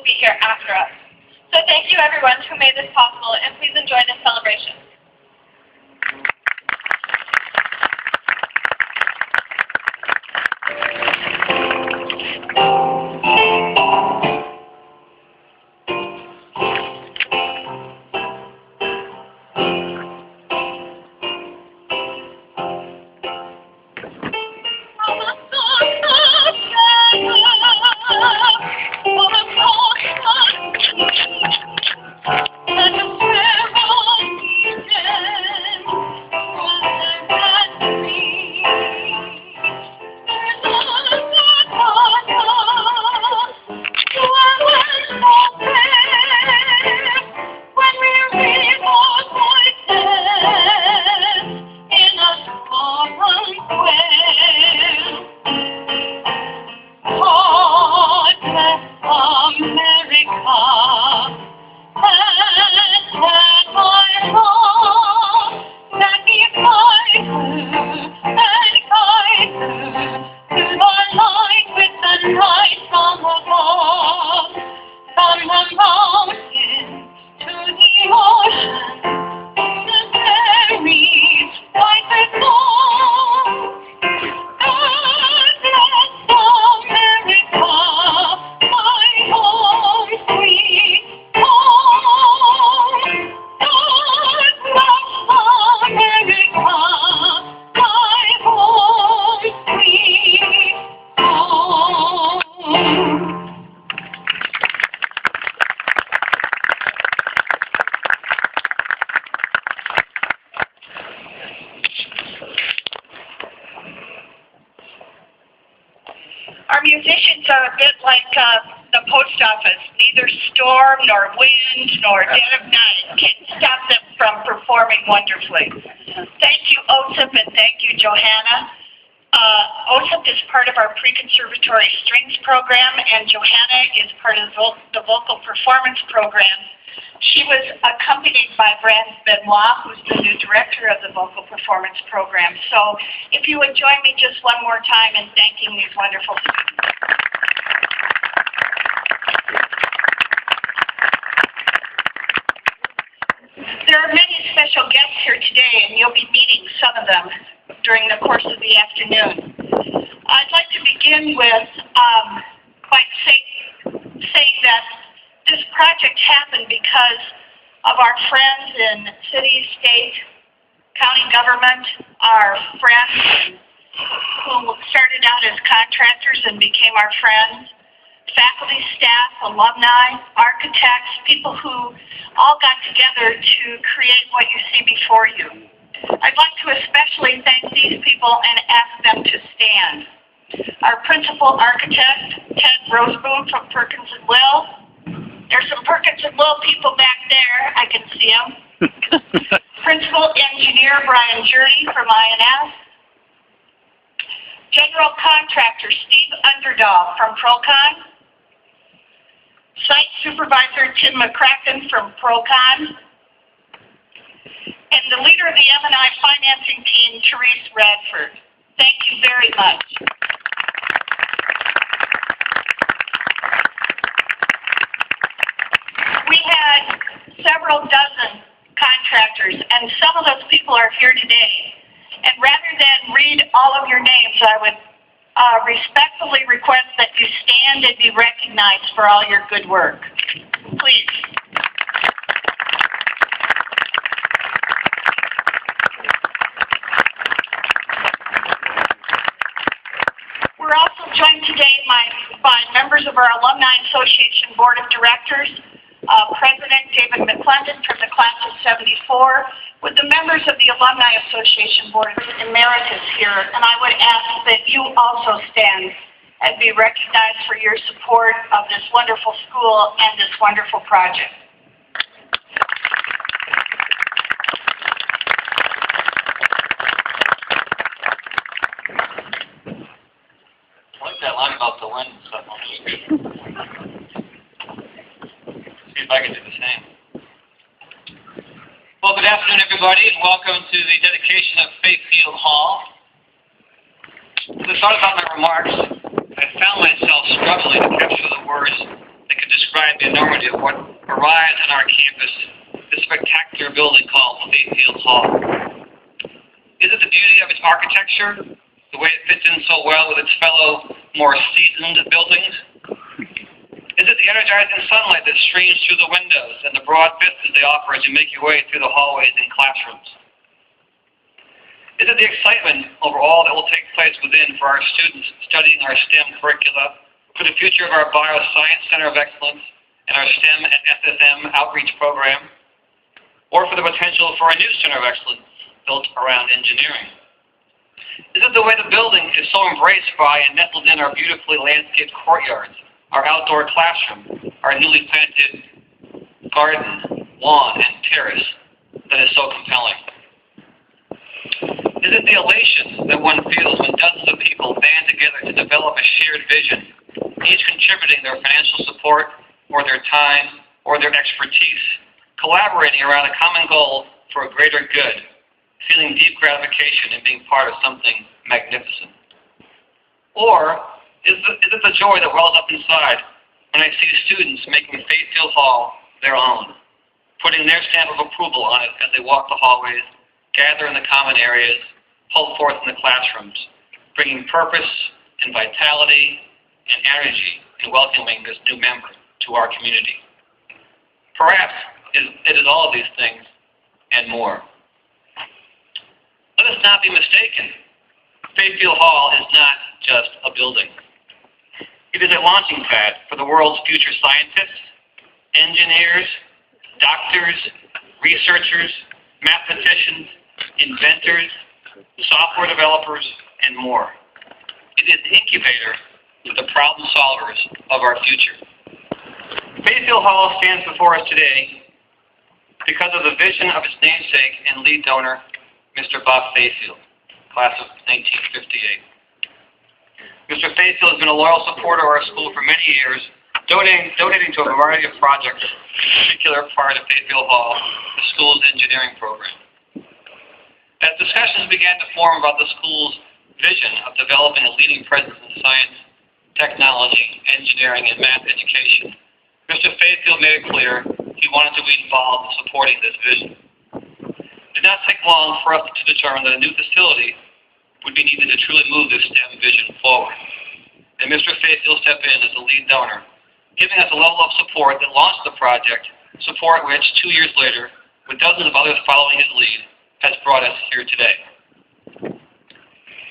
be here after us. So thank you everyone who made this possible, and please enjoy this celebration. Our musicians are a bit like the post office. Neither storm, nor wind, nor dead of night can stop them from performing wonderfully. Thank you, OSIP, and thank you, Johanna. OSIP is part of our pre-conservatory strings program, and Johanna is part of the vocal performance program. She was accompanied by Brad Benoit, who's the new director of the vocal performance program. So if you would join me just one more time in thanking these wonderful students. There are many special guests here today, and you'll be meeting some of them during the course of the afternoon. I'd like to begin with by saying that this project happened because of our friends in city, state, county government, our friends who started out as contractors and became our friends, faculty, staff, alumni, architects, people who all got together to create what you see before you. I'd like to especially thank these people and ask them to stand. Our principal architect, Ted Roseboom from Perkins & Will. There's some Perkins & Will people back there. I can see them. Principal engineer Brian Journey from INS. General contractor Steve Underdahl from Procon. Site supervisor Tim McCracken from Procon. And the leader of the M&I financing team, Therese Radford. Thank you very much. We had several dozen contractors, and some of those people are here today. And rather than read all of your names, I would respectfully request that you stand and be recognized for all your good work. Please. We're also joined today by members of our Alumni Association Board of Directors, President David McClendon from the class of '74, with the members of the Alumni Association Board Emeritus here, and I would ask that you also stand and be recognized for your support of this wonderful school and this wonderful project. I like that line about the wind and stuff. See if I can do the same. Well, good afternoon, everybody, and welcome to the dedication of Fayfield Hall. As I thought about my remarks, I found myself struggling to capture the words that could describe the enormity of what arrives on our campus, this spectacular building called Fayfield Hall. Is it the beauty of its architecture, the way it fits in so well with its fellow, more seasoned buildings? Is it the energizing sunlight that streams through the windows and the broad vistas they offer as you make your way through the hallways and classrooms? Is it the excitement over all that will take place within for our students studying our STEM curricula, for the future of our Bioscience Center of Excellence and our STEM and S-SM outreach program, or for the potential for a new Center of Excellence built around engineering? Is it the way the building is so embraced by and nestled in our beautifully landscaped courtyards, our outdoor classroom, our newly planted garden, lawn, and terrace that is so compelling? Is it the elation that one feels when dozens of people band together to develop a shared vision, each contributing their financial support, or their time, or their expertise, collaborating around a common goal for a greater good, feeling deep gratification in being part of something magnificent? Or is it the joy that wells up inside when I see students making Fayfield Hall their own, putting their stamp of approval on it as they walk the hallways, gather in the common areas, hold forth in the classrooms, bringing purpose and vitality and energy in welcoming this new member to our community? Perhaps it is all of these things and more. Let us not be mistaken. Fayfield Hall is not just a building. It is a launching pad for the world's future scientists, engineers, doctors, researchers, mathematicians, inventors, software developers, and more. It is an incubator for the problem solvers of our future. Fayfield Hall stands before us today because of the vision of its namesake and lead donor, Mr. Bob Fayfield, class of 1958. Mr. Fayfield has been a loyal supporter of our school for many years, donating to a variety of projects, in particular prior to Fayfield Hall, the school's engineering program. As discussions began to form about the school's vision of developing a leading presence in science, technology, engineering, and math education, Mr. Fayfield made it clear he wanted to be involved in supporting this vision. It did not take long for us to determine that a new facility would be needed to truly move this STEM vision forward. And Mr. Fayfield stepped in as the lead donor, giving us a level of support that launched the project, support which 2 years later, with dozens of others following his lead, has brought us here today.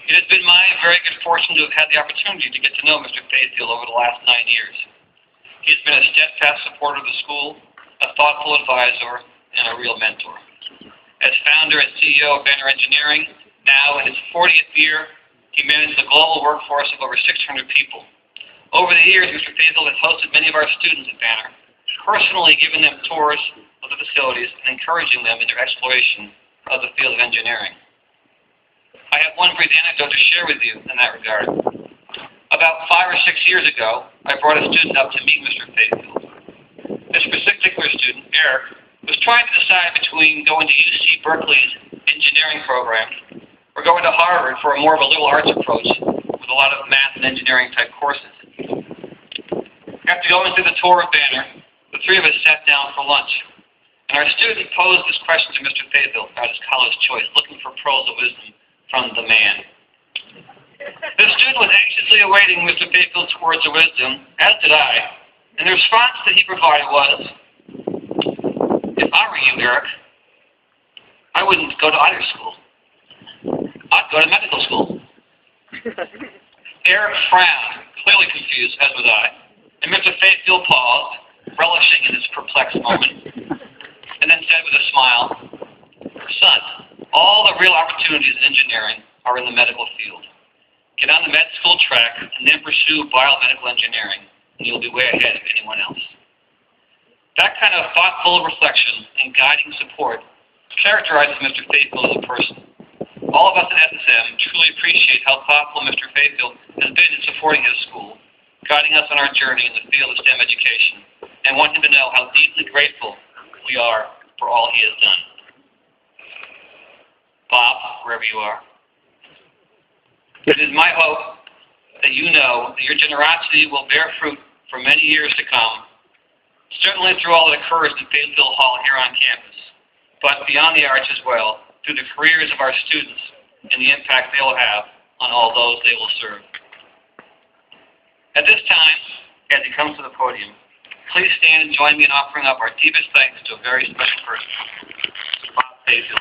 It has been my very good fortune to have had the opportunity to get to know Mr. Fayfield over the last 9 years. He has been a steadfast supporter of the school, a thoughtful advisor, and a real mentor. As founder and CEO of Banner Engineering, now in his 40th year, he manages a global workforce of over 600 people. Over the years, Mr. Fayfield has hosted many of our students at Banner, personally giving them tours of the facilities and encouraging them in their exploration of the field of engineering. I have one brief anecdote to share with you in that regard. About 5 or 6 years ago, I brought a student up to meet Mr. Fayfield. This particular student, Eric, was trying to decide between going to UC Berkeley's engineering program or going to Harvard for a more of a liberal arts approach with a lot of math and engineering type courses. After going through the tour of Banner, the three of us sat down for lunch. And our student posed this question to Mr. Fayfield about his college choice, looking for pearls of wisdom from the man. The student was anxiously awaiting Mr. Fayfield's words of wisdom, as did I, and the response that he provided was, "If I were you, Eric, I wouldn't go to either school. I'd go to medical school." Eric frowned, clearly confused, as was I, and Mr. Fayfield paused, relishing in this perplexed moment, and then said with a smile, "Son, all the real opportunities in engineering are in the medical field. Get on the med school track and then pursue biomedical engineering, and you'll be way ahead of anyone else." That kind of thoughtful reflection and guiding support characterizes Mr. Fayfield as a person. All of us at S-SM truly appreciate how thoughtful Mr. Fayfield has been in supporting his school, guiding us on our journey in the field of STEM education, and want him to know how deeply grateful we are for all he has done. Bob, wherever you are, it is my hope that you know that your generosity will bear fruit for many years to come only through all that occurs in Fayfield Hall here on campus, but beyond the arch as well, through the careers of our students and the impact they will have on all those they will serve. At this time, as he comes to the podium, please stand and join me in offering up our deepest thanks to a very special person, Bob Fayfield.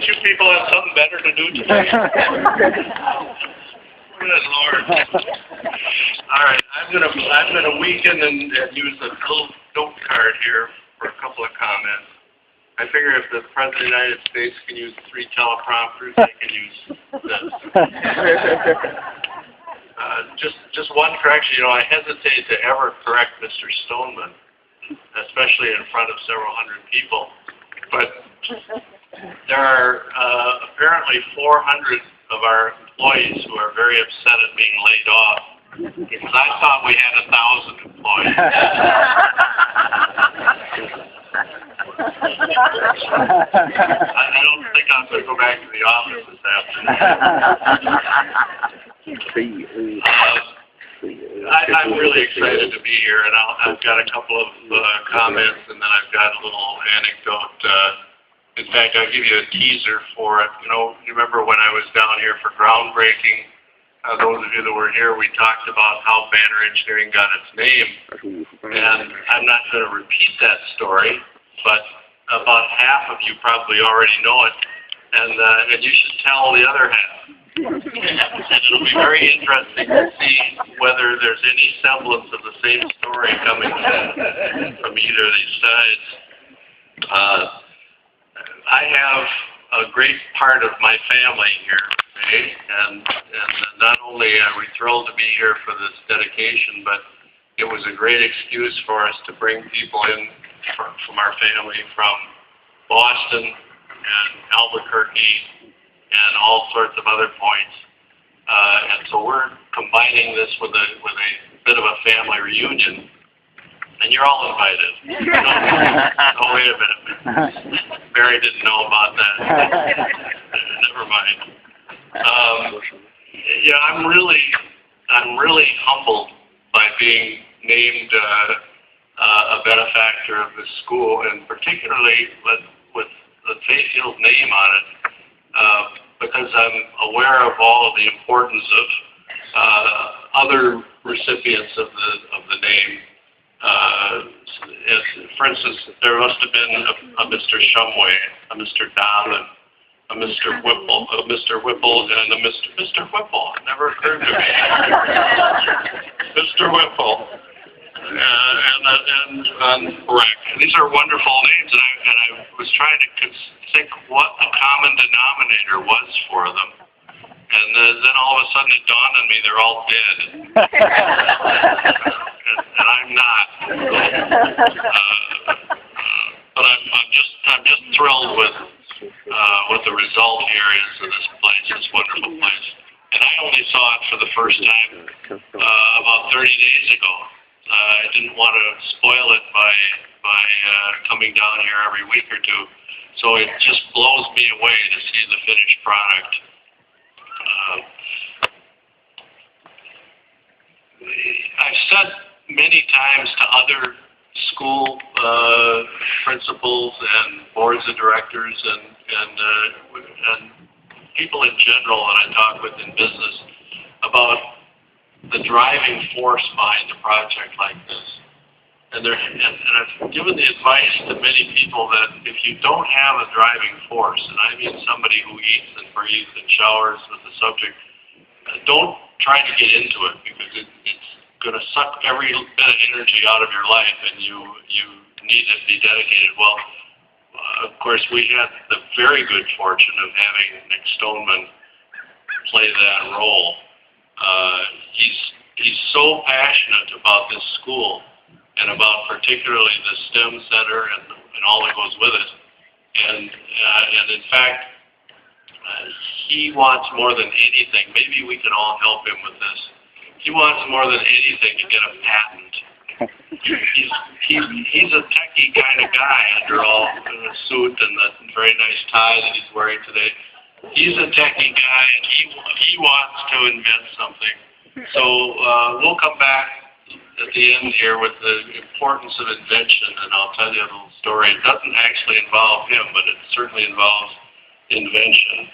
You people have something better to do today. Good Lord. All right, I'm gonna weaken and use a little note card here for a couple of comments. I figure if the President of the United States can use 3 teleprompters, I can use this. Just one correction. I hesitate to ever correct Mr. Stoneman, especially in front of several hundred people. But there are apparently 400 of our employees who are very upset at being laid off, because I thought we had 1,000 employees. I don't think I'm going to go back to the office this afternoon. I'm really excited to be here, and I've got a couple of comments, and then I've got a little anecdote. In fact, I'll give you a teaser for it. You remember when I was down here for groundbreaking, those of you that were here, we talked about how Banner Engineering got its name. And I'm not going to repeat that story, but about half of you probably already know it. And you should tell the other half. And it'll be very interesting to see whether there's any semblance of the same story coming from either of these sides. I have a great part of my family here today, and not only are we thrilled to be here for this dedication, but it was a great excuse for us to bring people in from our family from Boston and Albuquerque and all sorts of other points. And so we're combining this with a bit of a family reunion. And you're all invited. Oh, wait a minute. Barry didn't know about that. Never mind. I'm really humbled by being named a benefactor of this school, and particularly with the Fayfield name on it, because I'm aware of all of the importance of other recipients of the name. For instance, there must have been a Mr. Shumway, a Mr. Donlin, a Mr. Whipple, and a Mr. Whipple. It never occurred to me. Mr. Whipple. And Breck. These are wonderful names, and I was trying to think what the common denominator was for them. And then all of a sudden it dawned on me they're all dead. And I'm not. But I'm just thrilled with what the result here is of this place, this wonderful place. And I only saw it for the first time about 30 days ago. I didn't want to spoil it by coming down here every week or two. So it just blows me away to see the finished product. I've said many times to other school principals and boards of directors and people in general that I talk with in business about the driving force behind a project like this. And I've given the advice to many people that if you don't have a driving force, and I mean somebody who eats and breathes and showers with the subject, don't try to get into it, because it's going to suck every bit of energy out of your life, and you need to be dedicated. Well, of course, we had the very good fortune of having Nick Stoneman play that role. He's so passionate about this school and about particularly the STEM Center and all that goes with it. And in fact, he wants more than anything. Maybe we can all help him with this. He wants more than anything to get a patent. He's a techie kind of guy under all the suit and the very nice tie that he's wearing today. He's a techie guy, and he wants to invent something. So we'll come back at the end here with the importance of invention, and I'll tell you a little story. It doesn't actually involve him, but it certainly involves invention.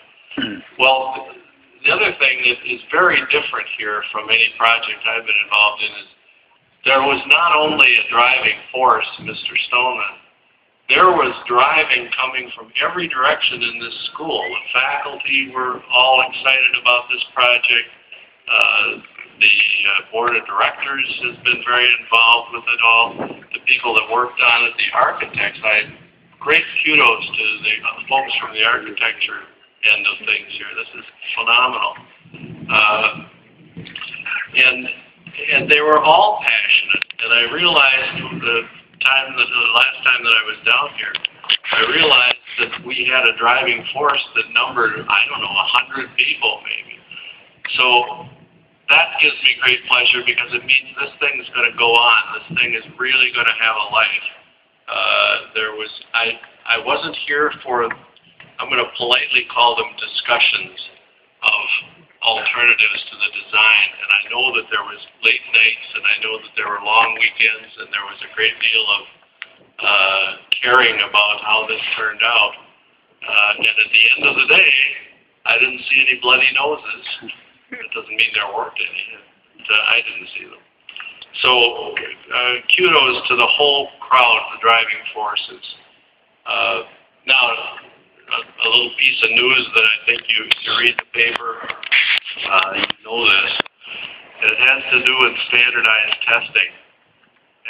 Well, the other thing that is very different here from any project I've been involved in is there was not only a driving force, Mr. Stoneman, there was driving coming from every direction in this school. The faculty were all excited about this project. The board of directors has been very involved with it all. The people that worked on it, the architects, great kudos to the folks from the architecture end of things here. This is phenomenal. And they were all passionate. And I realized the last time that I was down here, I realized that we had a driving force that numbered, 100 people maybe. So that gives me great pleasure because it means this thing is going to go on. This thing is really going to have a life. I wasn't here for, I'm going to politely call them discussions of alternatives to the design. And I know that there was late nights, and I know that there were long weekends, and there was a great deal of caring about how this turned out. And at the end of the day, I didn't see any bloody noses. That doesn't mean there weren't any. I didn't see them. So kudos to the whole crowd, the driving forces. Now, a little piece of news that I think you read the paper, you know this. It has to do with standardized testing,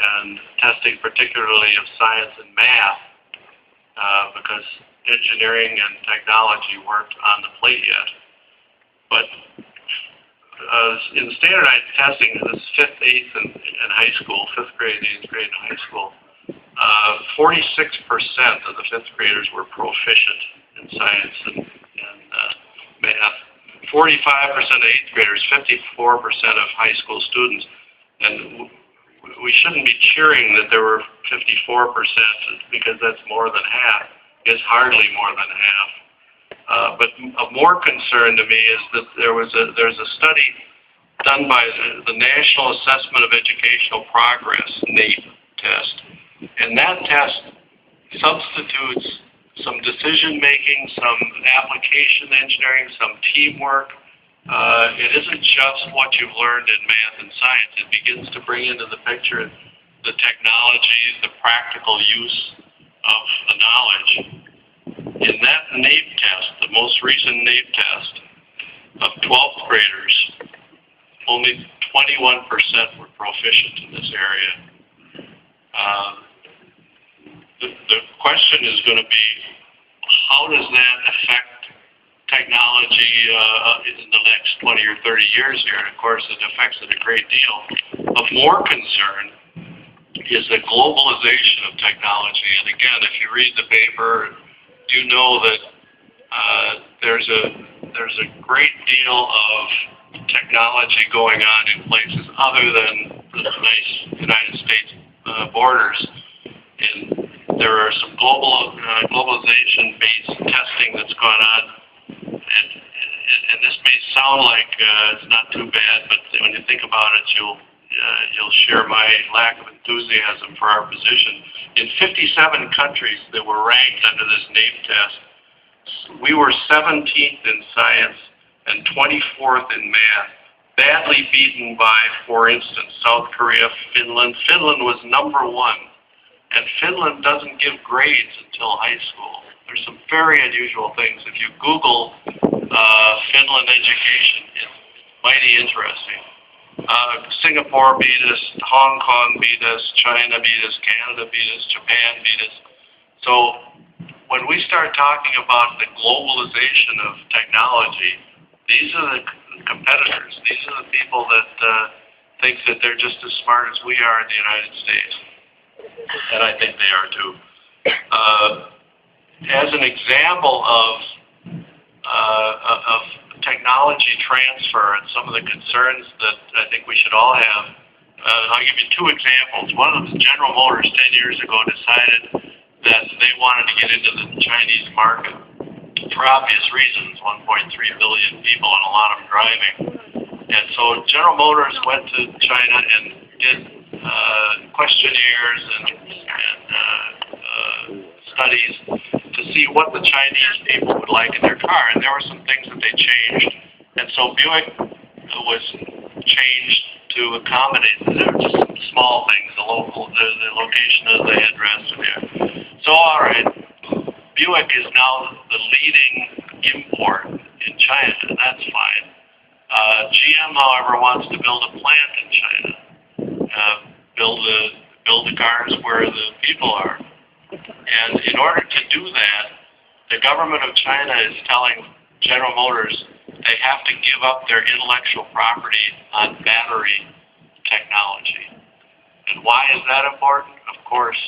and testing particularly of science and math, because engineering and technology weren't on the plate yet. But in standardized testing, this is 5th, 8th, and high school, 5th grade, 8th grade, and high school, 46% of the 5th graders were proficient in science and math. 45% of 8th graders, 54% of high school students. And we shouldn't be cheering that there were 54% because that's more than half. It's hardly more than half. But of more concern to me is that there's a study done by the National Assessment of Educational Progress, NAEP test. And that test substitutes some decision-making, some application engineering, some teamwork. It isn't just what you've learned in math and science. It begins to bring into the picture the technology, the practical use of the knowledge. In that NAEP test, the most recent NAEP test of 12th graders, only 21% were proficient in this area. The question is going to be, how does that affect technology in the next 20 or 30 years here? And of course, it affects it a great deal. Of more concern is the globalization of technology. And again, if you read the paper, you know that there's a great deal of technology going on in places other than the nice United States borders. And there are some globalization-based testing that's gone on, and this may sound like it's not too bad, but when you think about it, you'll share my lack of enthusiasm for our position. In 57 countries that were ranked under this NAEP test, we were 17th in science and 24th in math, badly beaten by, for instance, South Korea, Finland. Finland was number 1. And Finland doesn't give grades until high school. There's some very unusual things. If you Google Finland education, it's mighty interesting. Singapore beat us, Hong Kong beat us, China beat us, Canada beat us, Japan beat us. So when we start talking about the globalization of technology, these are the competitors. These are the people that think that they're just as smart as we are in the United States. And I think they are too. as an example of technology transfer and some of the concerns that I think we should all have, I'll give you two examples. One of them is General Motors 10 years ago decided that they wanted to get into the Chinese market for obvious reasons, 1.3 billion people and a lot of them driving. And so General Motors went to China and did questionnaires and studies to see what the Chinese people would like in their car, and there were some things that they changed. And so Buick was changed to accommodate. There were just some small things, the location of the headrest. So all right, Buick is now the leading import in China, and that's fine. GM, however, wants to build a plant in China, build the cars where the people are. And in order to do that, the government of China is telling General Motors they have to give up their intellectual property on battery technology. And why is that important? Of course,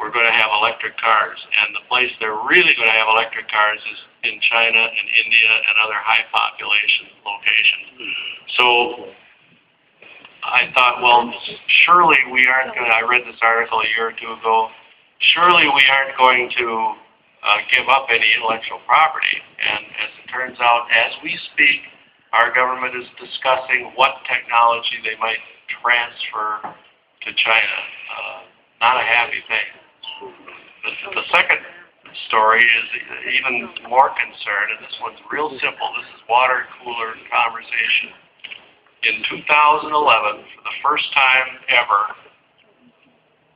we're going to have electric cars. And the place they're really going to have electric cars is in China and India and other high population locations. So I thought, well, surely we aren't going to, I read this article a year or two ago, surely we aren't going to give up any intellectual property. And as it turns out, as we speak, our government is discussing what technology they might transfer to China. Not a happy thing. The second story is even more concerned, and this one's real simple. This is water cooler conversation. In 2011, for the first time ever,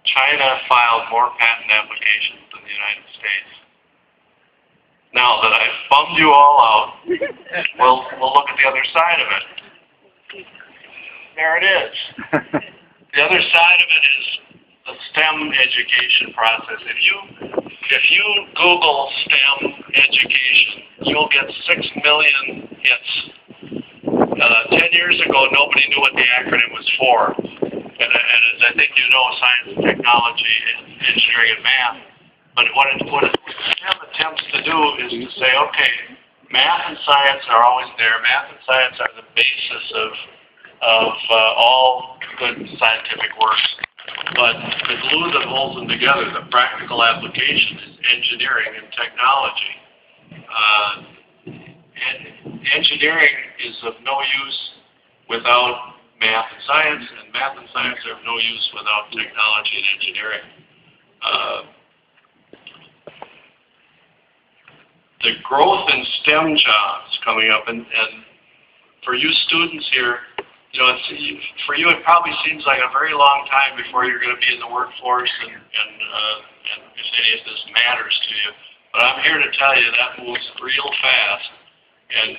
China filed more patent applications than the United States. Now that I've bummed you all out, we'll look at the other side of it. There it is. The other side of it is the STEM education process. If you Google STEM education, you'll get 6 million hits. 10 years ago, nobody knew what the acronym was for. And as I think you know, science and technology, engineering and math. But what STEM attempts to do is to say, okay, math and science are always there. Math and science are the basis of all good scientific works. But the glue that holds them together, the practical application, is engineering and technology. Engineering is of no use without math and science, and math and science are of no use without technology and engineering. The growth in STEM jobs coming up, and for you students here, you know, for you it probably seems like a very long time before you're going to be in the workforce, and if any of this matters to you. But I'm here to tell you that moves real fast, and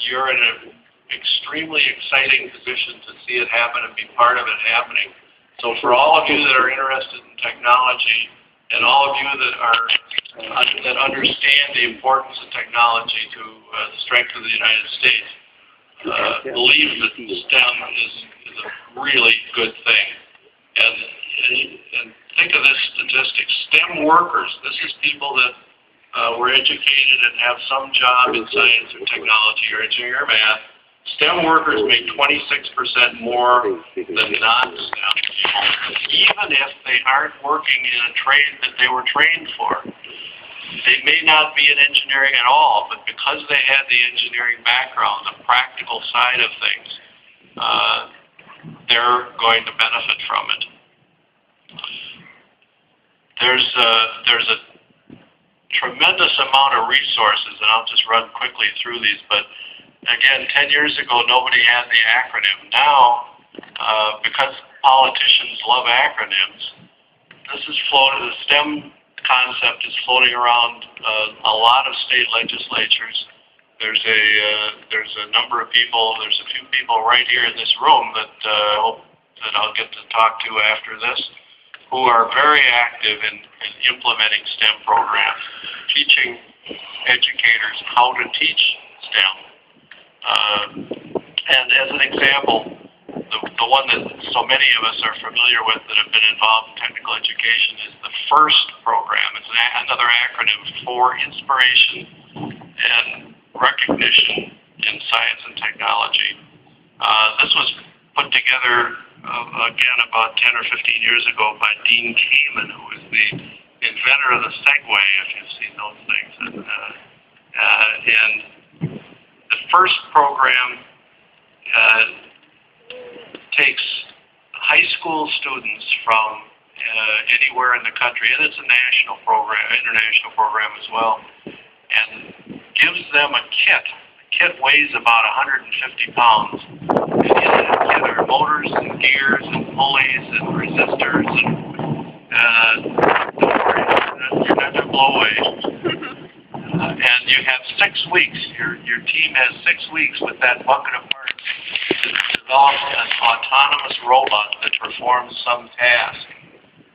you're in an extremely exciting position to see it happen and be part of it happening. So for all of you that are interested in technology, and all of you that understand the importance of technology to the strength of the United States, believe that STEM is a really good thing. And think of this statistic. STEM workers, this is people that were educated and have some job in science or technology or engineering or math. STEM workers make 26% more than non-STEM people, even if they aren't working in a trade that they were trained for. They may not be in engineering at all, but because they had the engineering background, the practical side of things, they're going to benefit from it. There's a tremendous amount of resources, and I'll just run quickly through these, but again, 10 years ago, nobody had the acronym. Now, because politicians love acronyms, this is floated, the STEM concept is floating around a lot of state legislatures. There's a number of people, there's a few people right here in this room that hope that I'll get to talk to after this, who are very active in implementing STEM programs, teaching educators how to teach STEM. And as an example, the one that so many of us are familiar with that have been involved in technical education is the FIRST program. It's another acronym for Inspiration and Recognition in Science and Technology. This was put together, again, about 10 or 15 years ago by Dean Kamen, who is the inventor of the Segway, if you've seen those things. And the FIRST program takes high school students from anywhere in the country, and it's a national program, international program as well, and gives them a kit. The kit weighs about 150 pounds. And in that kit are motors and gears and pulleys and resistors and don't worry, you're not to blow away. And you have 6 weeks. Your team has 6 weeks with that bucket of parts to develop an autonomous robot that performs some task.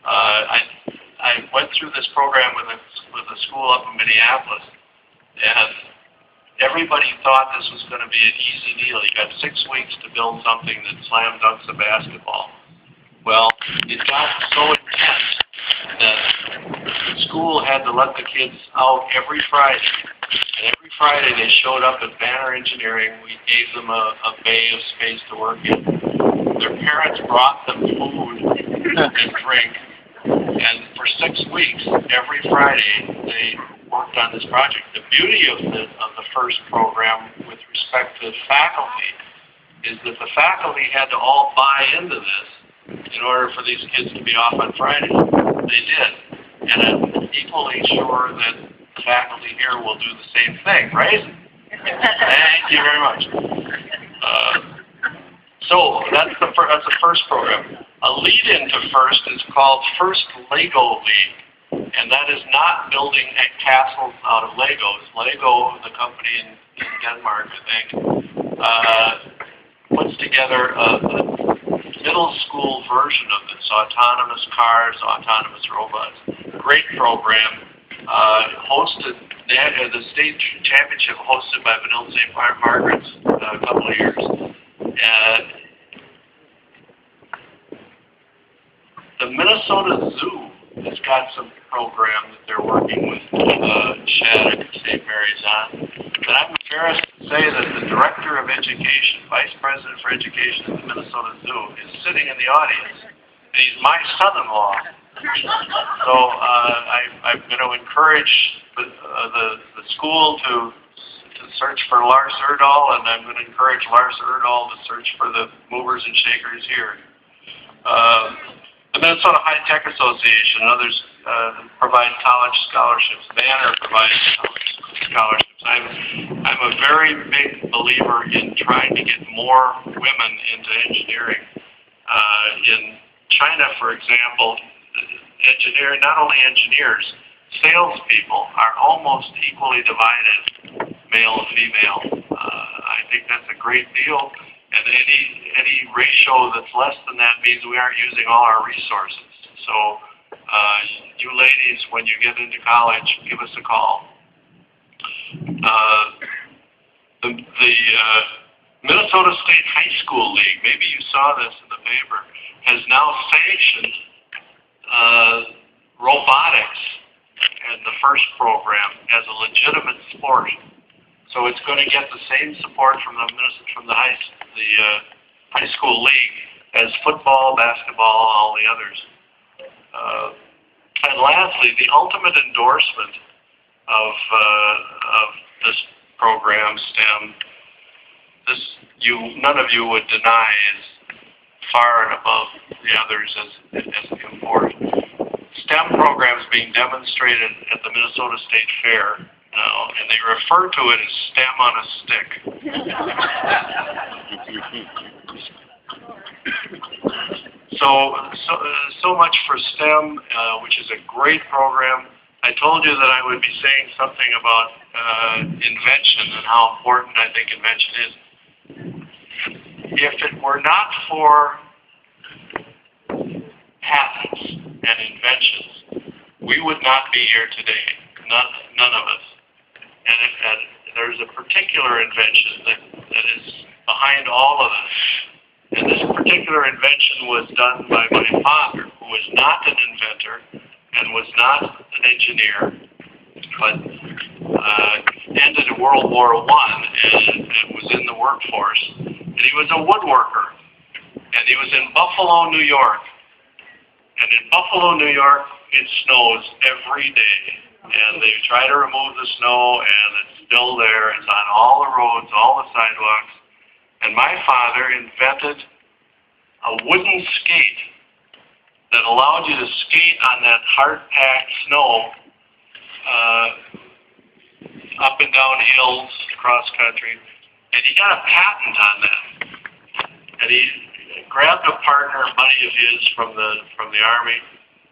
I went through this program with a school up in Minneapolis, and everybody thought this was going to be an easy deal. You got 6 weeks to build something that slam dunks a basketball. Well, it got so intense that the school had to let the kids out every Friday. And every Friday they showed up at Banner Engineering. We gave them a bay of space to work in. Their parents brought them food and drink. And for 6 weeks, every Friday, they worked on this project. The beauty of the FIRST program with respect to faculty is that the faculty had to all buy into this in order for these kids to be off on Friday. They did. And I'm equally sure that the faculty here will do the same thing, right? Thank you very much. So that's the FIRST program. A lead-in to FIRST is called FIRST Lego League, and that is not building castles out of Legos. Lego, the company in Denmark, I think, puts together a middle school version of this, autonomous cars, autonomous robots. Great program, hosted, the state championship hosted by Vanilla St. Margaret's a couple of years. The Minnesota Zoo has got some program that they're working with Shattuck-St. Mary's on. But I'm embarrassed to say that the Director of Education, Vice President for Education at the Minnesota Zoo, is sitting in the audience. And he's my son-in-law. So I'm going to encourage the school to search for Lars Erdahl, and I'm going to encourage Lars Erdahl to search for the movers and shakers here. The Minnesota High Tech Association and others provide college scholarships. Banner provides college scholarships. I'm a very big believer in trying to get more women into engineering. In China, for example, not only engineers, salespeople are almost equally divided, male and female. I think that's a great deal. And any ratio that's less than that means we aren't using all our resources. So you ladies, when you get into college, give us a call. The Minnesota State High School League, maybe you saw this in the paper, has now sanctioned robotics and the FIRST program as a legitimate sport. So it's going to get the same support from the high school league as football, basketball, all the others. And lastly, the ultimate endorsement of this program, STEM, none of you would deny is far and above the others as important. STEM programs being demonstrated at the Minnesota State Fair now, and they refer to it as STEM on a stick. So much for STEM, which is a great program. I told you that I would be saying something about invention and how important I think invention is. If it were not for patents and inventions, we would not be here today. None of us. And there's a particular invention that is behind all of this, And this particular invention was done by my father, who was not an inventor and was not an engineer, but ended in World War I and was in the workforce. And he was a woodworker. And he was in Buffalo, New York. And in Buffalo, New York, it snows every day. And they try to remove the snow, and it's still there. It's on all the roads, all the sidewalks. And my father invented a wooden skate that allowed you to skate on that hard-packed snow up and down hills, cross country. And he got a patent on that. And he grabbed a partner, a buddy of his from the Army,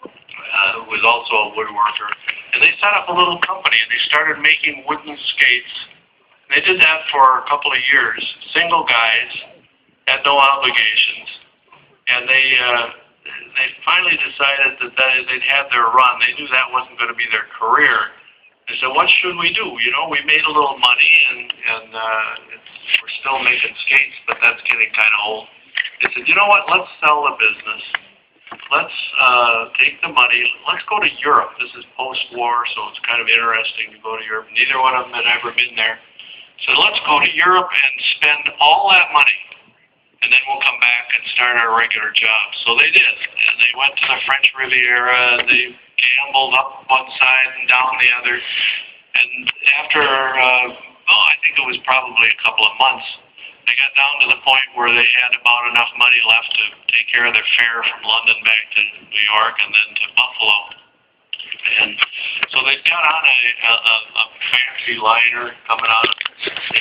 who was also a woodworker. And they set up a little company, and they started making wooden skates. They did that for a couple of years. Single guys, had no obligations, and they finally decided that they'd had their run. They knew that wasn't going to be their career. They said, "What should we do? You know, we made a little money, and we're still making skates, but that's getting kind of old." They said, "You know what? Let's sell the business. Let's take the money. Let's go to Europe." This is post-war, so it's kind of interesting to go to Europe. Neither one of them had ever been there. So let's go to Europe and spend all that money, and then we'll come back and start our regular job. So they did, and they went to the French Riviera, and they gambled up one side and down the other. And after, I think it was probably a couple of months, they got down to the point where they had about enough money left to take care of their fare from London back to New York and then to Buffalo. And so they got on a fancy liner coming out of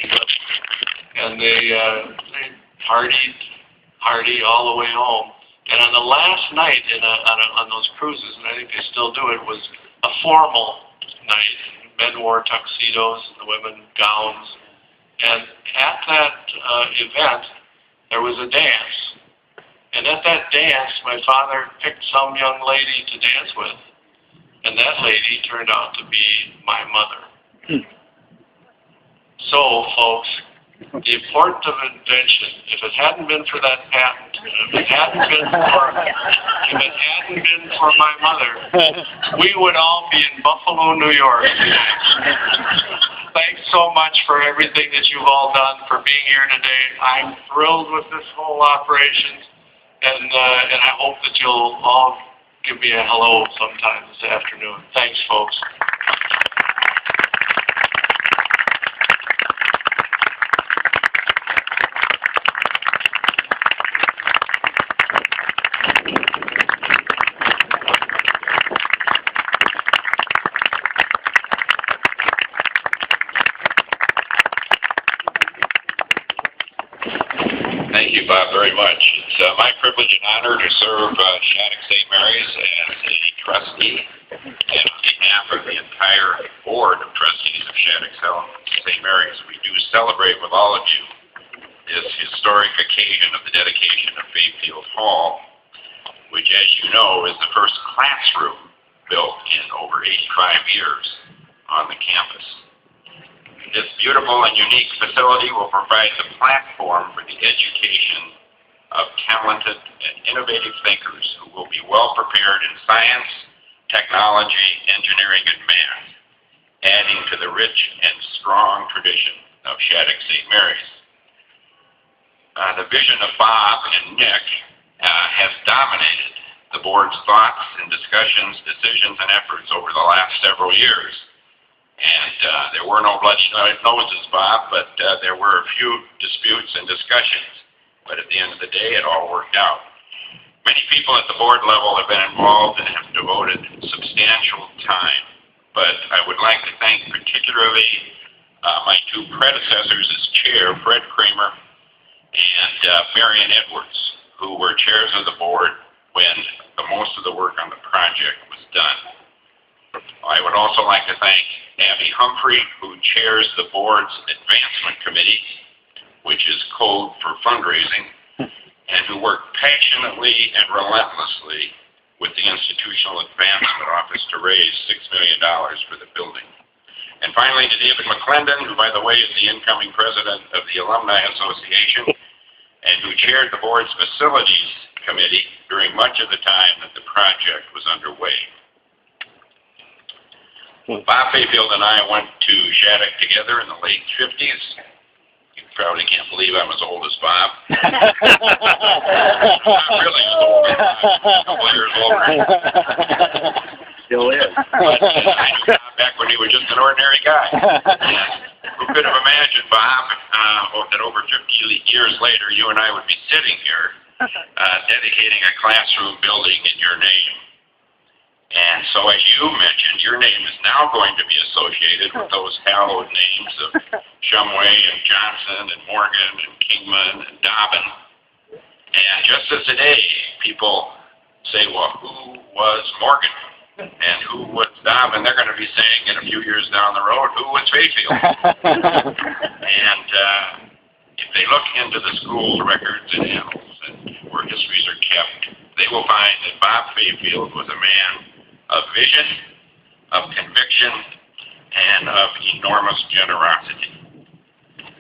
England, and they partied all the way home. And on the last night on those cruises, and I think they still do it, was a formal night. Men wore tuxedos, the women gowns. And at that event, there was a dance. And at that dance, my father picked some young lady to dance with. And that lady turned out to be my mother. So, folks, the importance of invention, if it hadn't been for that patent, if it hadn't been for my mother, we would all be in Buffalo, New York today. Thanks so much for everything that you've all done, for being here today. I'm thrilled with this whole operation, and I hope that you'll all give me a hello sometime this afternoon. Thanks, folks. Thank you, Bob, very much. It's my privilege and honor to serve Shattuck-St. Mary's as a trustee, and on behalf of the entire board of trustees of Shattuck-St. Mary's, we do celebrate with all of you this historic occasion of the dedication of Fayfield Hall, which, as you know, is the first classroom built in over 85 years on the campus. This beautiful and unique facility will provide the platform for the education of talented and innovative thinkers who will be well prepared in science, technology, engineering, and math, adding to the rich and strong tradition of Shattuck-St. Mary's. The vision of Bob and Nick has dominated the board's thoughts and discussions, decisions, and efforts over the last several years. And there were no bloody noses, Bob, but there were a few disputes and discussions. But at the end of the day, it all worked out. Many people at the board level have been involved and have devoted substantial time. But I would like to thank particularly my two predecessors as chair, Fred Kramer and Marion Edwards, who were chairs of the board when most of the work on the project was done. I would also like to thank Abby Humphrey, who chairs the board's advancement committee, which is code for fundraising, and who worked passionately and relentlessly with the Institutional Advancement Office to raise $6 million for the building. And finally, to David McClendon, who, by the way, is the incoming president of the Alumni Association, and who chaired the board's facilities committee during much of the time that the project was underway. Bob Fayfield and I went to Shattuck together in the late 50s. You probably can't believe I'm as old as Bob. I'm not really as old as Bob, a couple years older. Still is. But I knew Bob back when he was just an ordinary guy. Who could have imagined, Bob, that over 50 years later, you and I would be sitting here dedicating a classroom building in your name. And so, as you mentioned, your name is now going to be associated with those hallowed names of Shumway and Johnson and Morgan and Kingman and Dobbin. And just as today, people say, well, who was Morgan? And who was Dobbin? They're going to be saying in a few years down the road, who was Fayfield? And if they look into the school records and annals and where histories are kept, they will find that Bob Fayfield was a man of vision, of conviction, and of enormous generosity.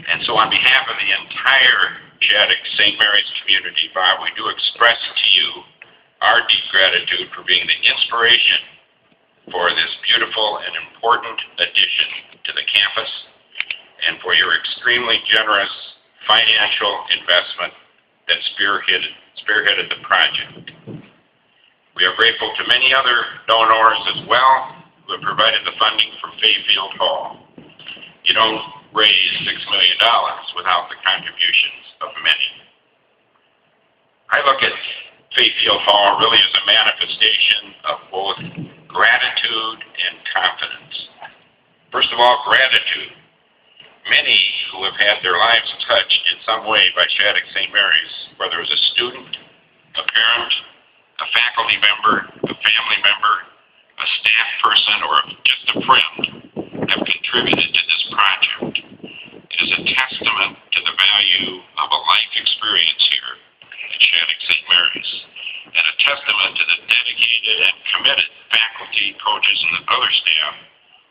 And so on behalf of the entire Shattuck-St. Mary's community, Bob, we do express to you our deep gratitude for being the inspiration for this beautiful and important addition to the campus, and for your extremely generous financial investment that spearheaded the project. We are grateful to many other donors as well who have provided the funding for Fayfield Hall. You don't raise $6 million without the contributions of many. I look at Fayfield Hall really as a manifestation of both gratitude and confidence. First of all, gratitude. Many who have had their lives touched in some way by Shattuck-St. Mary's, whether as a student, a parent, a faculty member, a family member, a staff person, or just a friend, have contributed to this project. It is a testament to the value of a life experience here at Shattuck-St. Mary's, and a testament to the dedicated and committed faculty, coaches, and other staff,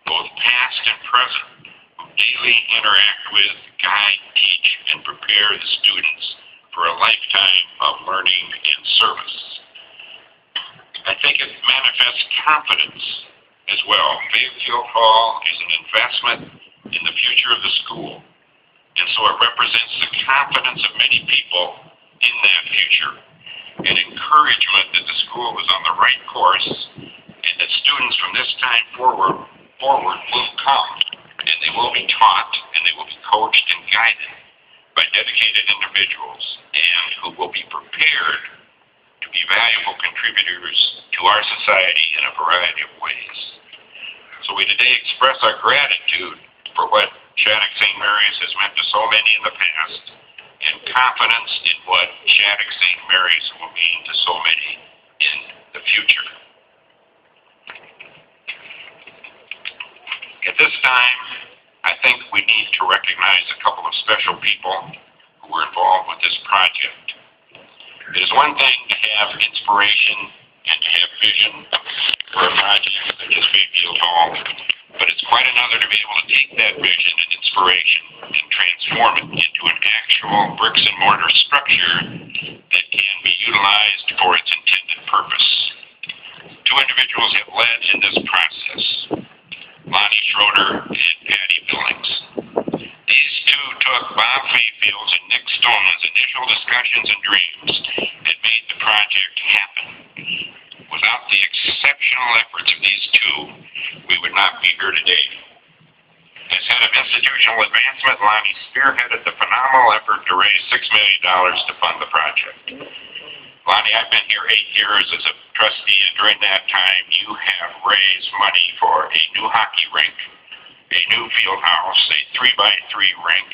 both past and present, who daily interact with, guide, teach, and prepare the students for a lifetime of learning and service. I think it manifests confidence as well. Fayfield Hall is an investment in the future of the school, and so it represents the confidence of many people in that future, and encouragement that the school is on the right course, and that students from this time forward will come, and they will be taught, and they will be coached and guided by dedicated individuals, and who will be prepared to be valuable contributors to our society in a variety of ways. So we today express our gratitude for what Shattuck-St. Mary's has meant to so many in the past, and confidence in what Shattuck-St. Mary's will mean to so many in the future. At this time, I think we need to recognize a couple of special people who were involved with this project. It is one thing to have inspiration and to have vision for a project such as Fayfield Hall, but it's quite another to be able to take that vision and inspiration and transform it into an actual bricks and mortar structure that can be utilized for its intended purpose. Two individuals have led in this process, Lonnie Schroeder and Patty Billings. These two took Bob Fayfield's and Nick Stoneman's initial discussions and dreams that made the project happen. Without the exceptional efforts of these two, we would not be here today. As head of institutional advancement, Lonnie spearheaded the phenomenal effort to raise $6 million to fund the project. Lonnie, I've been here 8 years as a trustee, and during that time, you have raised money for a new hockey rink, a new field house, a 3x3 rink,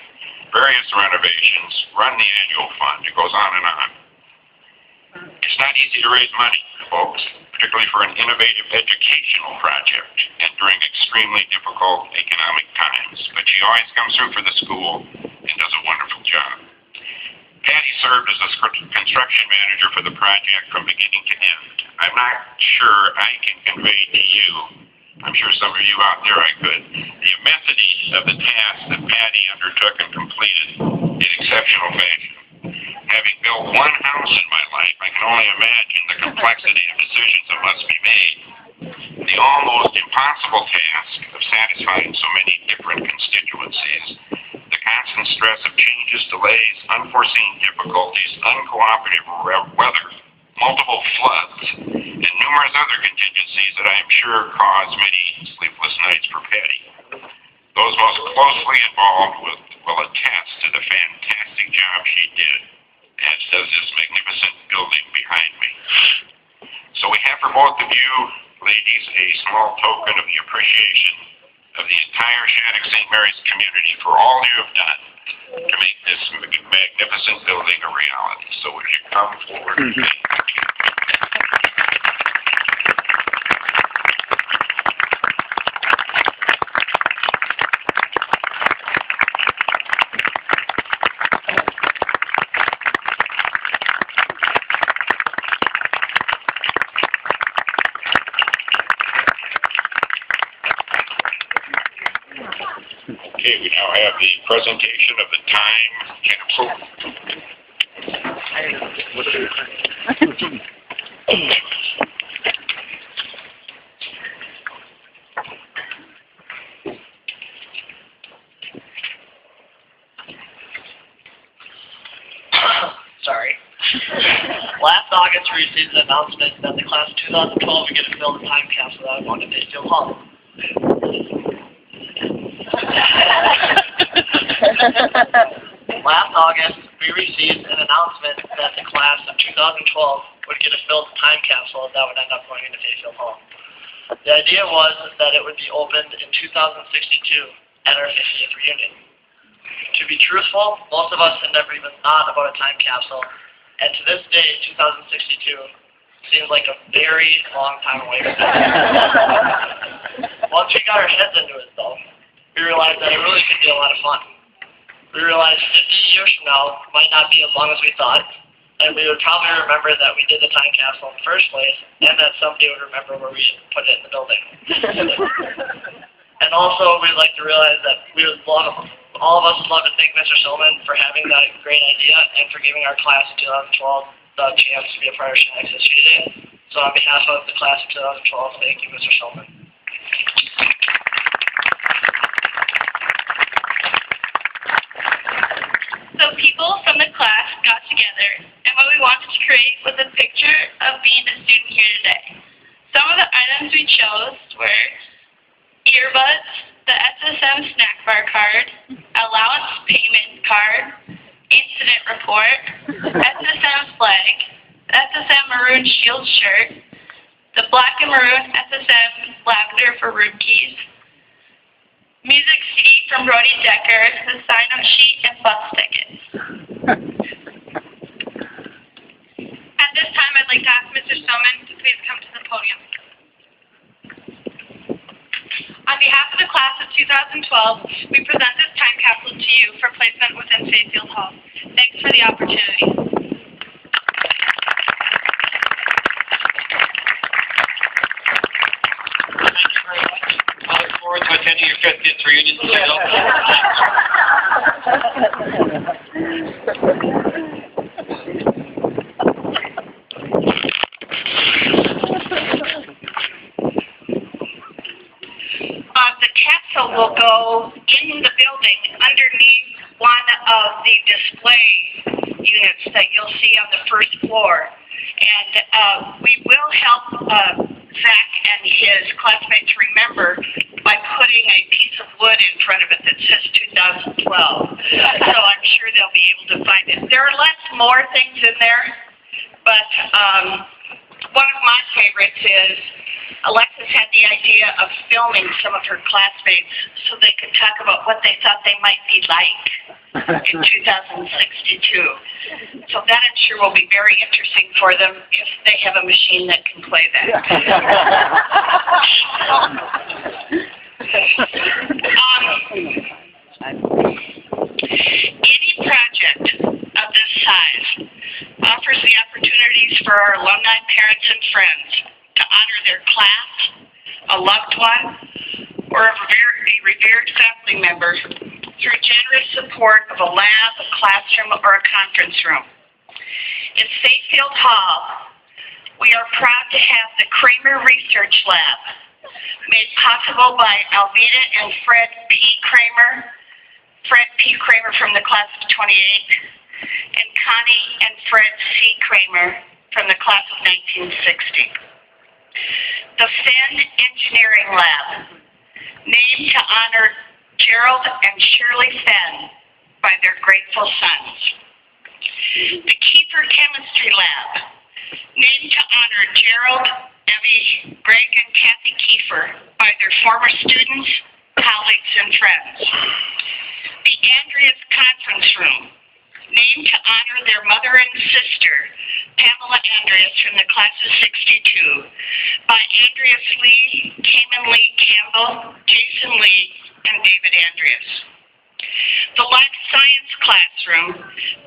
various renovations, run the annual fund. It goes on and on. It's not easy to raise money, folks, particularly for an innovative educational project and during extremely difficult economic times. But she always comes through for the school and does a wonderful job. Patty served as a construction manager for the project from beginning to end. I'm not sure I can convey to you, I'm sure some of you out there I could, the immensity of the task that Patty undertook and completed in exceptional fashion. can only imagine the complexity of decisions that must be made. The almost impossible task of satisfying so many different constituencies, the constant stress of changes, delays, unforeseen difficulties, uncooperative weather, multiple floods, and numerous other contingencies that I am sure caused many sleepless nights for Patty. Those most closely involved will attest to the fantastic job she did, as does this magnificent building behind me. So we have for both of you, ladies, a small token of the appreciation of the entire Shattuck-St. Mary's community for all you have done to make this magnificent building a reality. So would you come forward? Okay, we now have the presentation of the time capsule. Sorry. Last August, we received an announcement that the class of 2012 would get to fill the time capsule that was going to Fayfield Hall. Last August, we received an announcement that the class of 2012 would get a filled time capsule that would end up going into Fayfield Hall. The idea was that it would be opened in 2062 at our 50th reunion. To be truthful, most of us had never even thought about a time capsule, and to this day, 2062 seems like a very long time away from now. Once we got our heads into it, though, we realized that it really could be a lot of fun. We realized 50 years from now might not be as long as we thought, and we would probably remember that we did the time capsule in the first place, and that somebody would remember where we put it in the building. And also, we'd like to realize that we would love, all of us would love to thank Mr. Silman for having that great idea and for giving our class of 2012 the chance to be a part of Shattuck's history today. So on behalf of the class of 2012, thank you, Mr. Silman. So people from the class got together, and what we wanted to create was a picture of being a student here today. Some of the items we chose were earbuds, the S-SM snack bar card, allowance payment card, incident report, S-SM flag, S-SM maroon shield shirt, the black and maroon S-SM lavender for room keys, music CD from Brody Decker, the sign-up sheet, and bus tickets. At this time, I'd like to ask Mr. Stoneman to please come to the podium. On behalf of the class of 2012, we present this time capsule to you for placement within Fayfield Hall. Thanks for the opportunity. Thank you very much. I look forward to attending your 50th reunion. The capsule will go in the building underneath one of the display units that you'll see on the first floor. And we will help Zach and his classmates remember by putting a piece of wood in front of it that says 2012. So I'm sure they'll be able to find it. There are more things in there, but one of my favorites is Alexis had the idea of filming some of her classmates so they could talk about what they thought they might be like in 2062. So that I'm sure will be very interesting for them if they have a machine that can play that. Any project of this size offers the opportunities for our alumni, parents, and friends to honor their class, a loved one, or a revered family member through generous support of a lab, a classroom, or a conference room. is Fayfield Hall. We are proud to have the Kramer Research Lab, made possible by Alvita and Fred P. Kramer from the class of 28, and Connie and Fred C. Kramer from the class of 1960. The Fenn Engineering Lab, named to honor Gerald and Shirley Fenn by their grateful sons. The Kiefer Chemistry Lab, named to honor Gerald, Evie, Greg, and Kathy Kiefer by their former students, colleagues, and friends. The Andreas Conference Room, named to honor their mother and sister, Pamela Andreas from the class of 62, by Andreas Lee, Cayman Lee Campbell, Jason Lee, and David Andreas. The Life Science Classroom,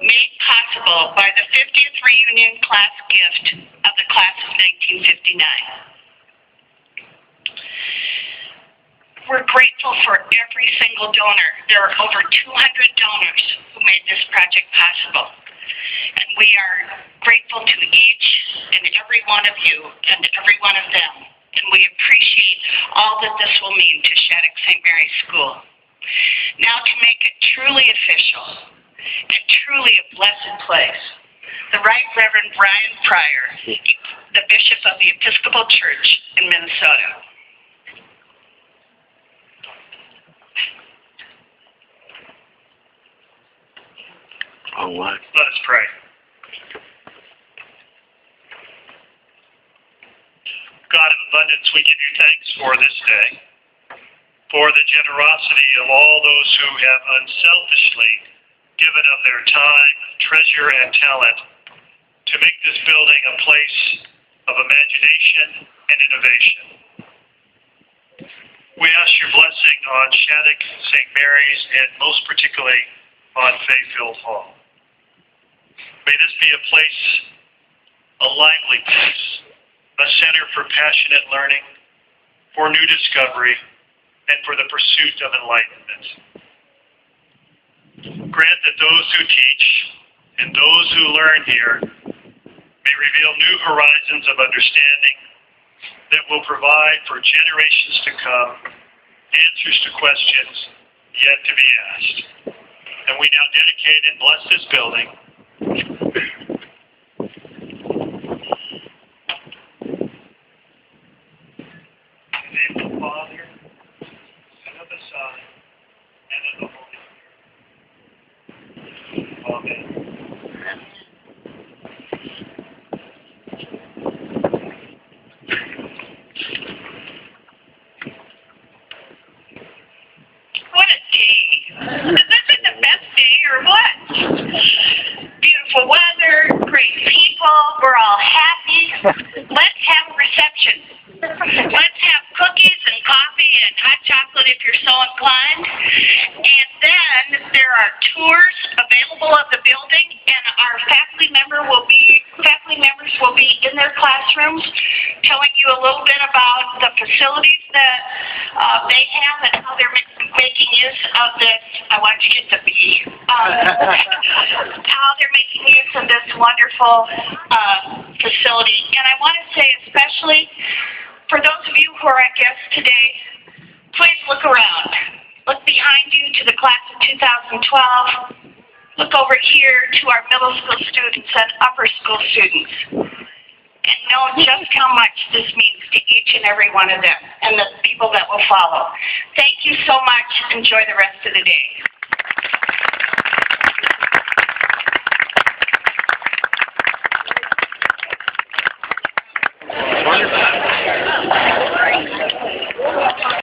made possible by the 50th reunion class gift of the class of 1959. We're grateful for every single donor. There are over 200 donors who made this project possible. And we are grateful to each and every one of you and every one of them. And we appreciate all that this will mean to Shattuck-St. Mary's School. Now, to make it truly official and truly a blessed place, the Right Reverend Brian Pryor, the Bishop of the Episcopal Church in Minnesota. All right. Let us pray. God of abundance, we give you thanks for this day, for the generosity of all those who have unselfishly given of their time, treasure, and talent to make this building a place of imagination and innovation. We ask your blessing on Shattuck-St. Mary's and most particularly on Fayfield Hall. May this be a place, a lively place, a center for passionate learning, for new discovery, and for the pursuit of enlightenment. Grant that those who teach and those who learn here may reveal new horizons of understanding that will provide for generations to come answers to questions yet to be asked. And we now dedicate and bless this building. In the name of the Father, and of the Son, and of the Holy Spirit. Amen. What a day. Is this the best day or what? Beautiful weather, great people, we're all happy. Let's have a reception. Let's have cookies and coffee and hot chocolate if you're so inclined. And then there are tours available of the building, and our faculty members will be in their classrooms telling you a little bit about the facilities that they have and how they're making use of this. I want to get the B. How they're making use of this wonderful facility. And I want to say especially for those of you who are our guests today, please look around. Look behind you to the class of 2012. Look over here to our middle school students and upper school students. And know just how much this means to each and every one of them and the people that will follow. Thank you so much. Enjoy the rest of the day.